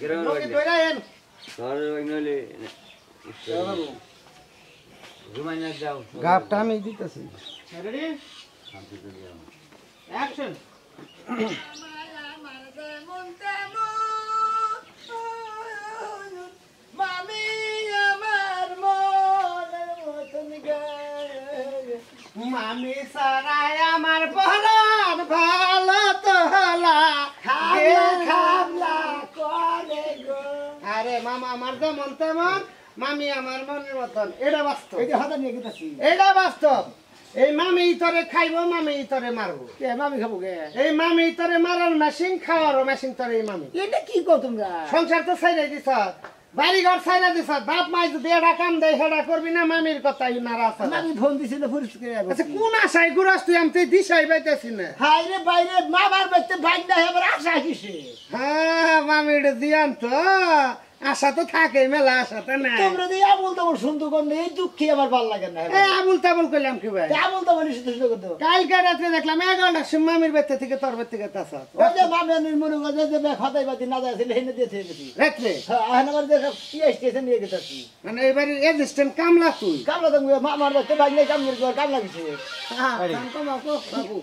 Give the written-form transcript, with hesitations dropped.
লোকে ধরায়েন শহরের বাড়ি নইলে ঘুমাই না যাও গাপটা আমি দিতেছি রেডি অ্যাকশন মামি আমার মনের মতন মামি সারাই আমার পরাণ ভালো তো হলা খাবলা করে গো আরে মামা আমার যেমন তেমন মামি আমার মনের মতন এটা বাস্তব এই যে হাতে নিয়ে গেতেছি এটা বাস্তব এই মামি তোরে খাইবো মামি তোরে মারবো কে মামি খাবো কে এই মামি তোরে মারার মেশিন খাওয়ারও মেশিন তোরে এই মামি এটা কি কও তোমরা সংসার তো ছাইড়াই দিছ বাড়ি ঘর ছাইড়া দিছ বাপ মাই যদি এটা কাম দেয় সেটা করবি না মামির কথাই নারা আছে আমি ফোন দিছিল পরিষ্কার আচ্ছা কোন আশায় গুরাস তুই আমি দিশাই পাইতেছি না হাই রে বাইরে মামার বাড়িতে ভাগ না এবার আশা কিসে হ্যাঁ মামির দিয়ান তো আশা তো থাকে মেলা আশা তো না তোমরা দিয়ে আবুল তাবুল শুনতে করলে এই দুঃখী আমার ভালো লাগে না আবুল তাবুল করলাম কি ভাই আবুল তাবুল শুনতে করতে কালকে রাত্রে দেখলাম 11টার সময় মামির বাড়ি থেকে তোর বাড়ি থেকে তাস ওই যে মামের মনে করে যে খাতাই বাতি না যায় ছিল হেনে দিয়েছে গেছি রাত্রে হ্যাঁ আমার দেখে কি স্টেশন নিয়ে গেছি মানে এবারে এজিস্ট্যান্ট কামলা তুই কামলা তো মামার বাড়িতে ভাগ নেই কাম করে কাম লাগিছে হ্যাঁ কাম কমাও বাবু